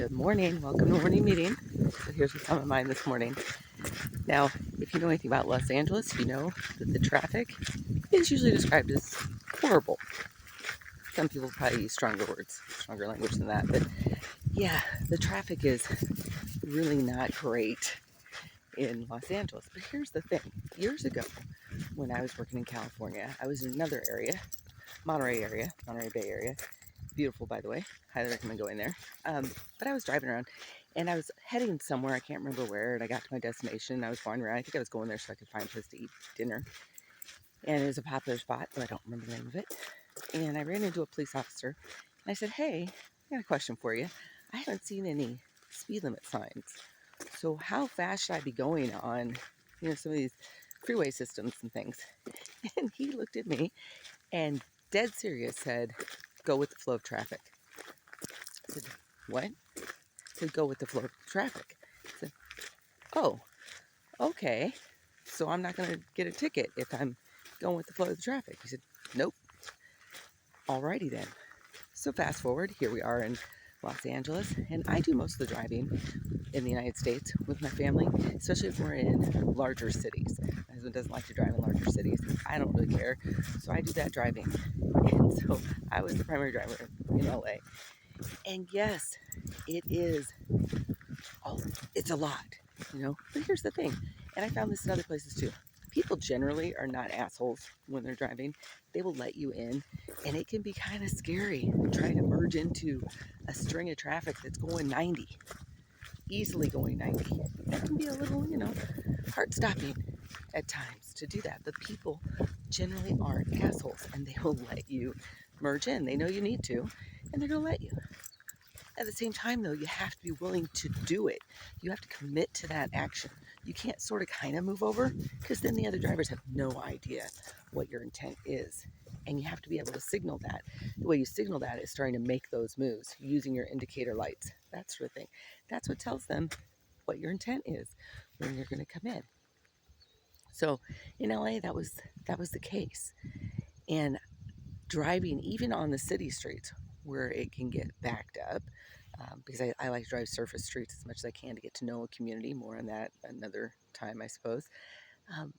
Good morning. Welcome to morning meeting. So here's what's on my mind this morning. Now, if you know anything about Los Angeles, you know that the traffic is usually described as horrible. Some people probably use stronger words, stronger language than that. But yeah, the traffic is really not great in Los Angeles. But here's the thing. Years ago, when I was working in California, I was in another area, Monterey Bay Area. Beautiful, by the way. Highly recommend going there. But I was driving around and I was heading somewhere. I can't remember where. And I got to my destination. I was wandering around. I think I was going there so I could find a place to eat dinner. And it was a popular spot, but I don't remember the name of it. And I ran into a police officer. And I said, "Hey, I got a question for you. I haven't seen any speed limit signs. So how fast should I be going on, some of these freeway systems and things?" And he looked at me and dead serious said, "Go with the flow of traffic." I said, "What?" He said, "Go with the flow of traffic." I said, "Oh, okay. So I'm not going to get a ticket if I'm going with the flow of the traffic." He said, "Nope." Alrighty then. So fast forward, here we are in Los Angeles, and I do most of the driving in the United States with my family, especially if we're in larger cities. My husband doesn't like to drive in larger cities. I don't really care, so I do that driving. And so I was the primary driver in LA. And yes, it is, it's a lot. But here's the thing, and I found this in other places too. People generally are not assholes when they're driving. They will let you in, and it can be kind of scary trying to merge into a string of traffic that's going 90, easily going 90. That can be a little, heart-stopping at times to do that. But people generally aren't assholes, and they will let you merge in. They know you need to, and they're going to let you. At the same time, though, you have to be willing to do it. You have to commit to that action. You can't sort of kind of move over, because then the other drivers have no idea what your intent is. And you have to be able to signal that. The way you signal that is starting to make those moves using your indicator lights, that sort of thing. That's what tells them what your intent is when you're going to come in. So in LA, that was the case. And driving even on the city streets where it can get backed up, because I like to drive surface streets as much as I can to get to know a community. More on that another time, I suppose. um,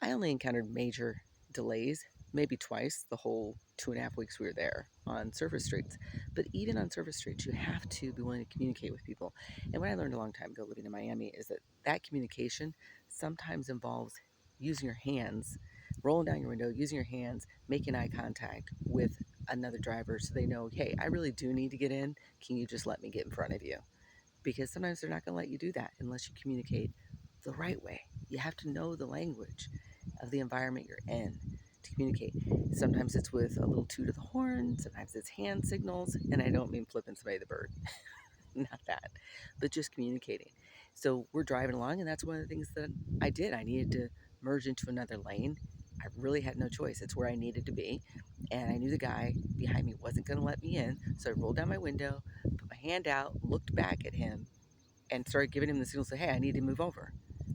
I only encountered major delays maybe twice the whole 2.5 weeks we were there on surface streets. But even on surface streets, you have to be willing to communicate with people. And what I learned a long time ago living in Miami is that communication sometimes involves using your hands, rolling down your window, using your hands, making eye contact with another driver so they know, hey, I really do need to get in. Can you just let me get in front of you? Because sometimes they're not going to let you do that unless you communicate the right way. You have to know the language of the environment you're in to communicate. Sometimes it's with a little toot of the horn, sometimes it's hand signals, and I don't mean flipping somebody the bird, not that, but just communicating. So we're driving along, and that's one of the things that I did. I needed to merge into another lane. I really had no choice. It's where I needed to be. And I knew the guy behind me wasn't going to let me in. So I rolled down my window, put my hand out, looked back at him, and started giving him the signal, say, hey, I need to move over.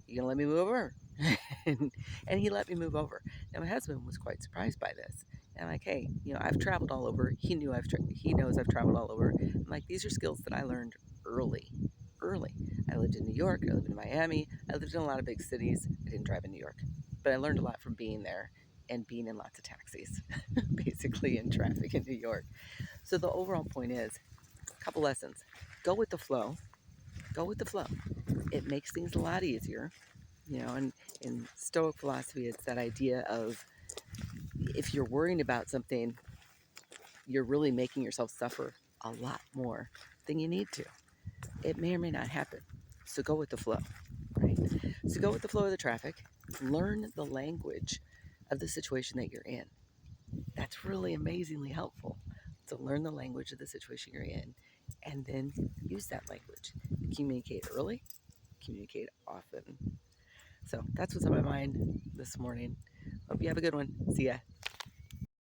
You gonna let me move over? and he let me move over. Now my husband was quite surprised by this. And I'm like, hey, I've traveled all over. He knows I've traveled all over. I'm like, these are skills that I learned early. I lived in New York. I lived in Miami. I lived in a lot of big cities. I didn't drive in New York, but I learned a lot from being there and being in lots of taxis, basically in traffic in New York. So the overall point is, a couple lessons. Go with the flow. Go with the flow. It makes things a lot easier. And in Stoic philosophy, it's that idea of if you're worrying about something, you're really making yourself suffer a lot more than you need to. It may or may not happen. So go with the flow, right? So go with the flow of the traffic. Learn the language of the situation that you're in. That's really amazingly helpful. So learn the language of the situation you're in, and then use that language. Communicate early, communicate often. So that's what's on my mind this morning. Hope you have a good one. See ya.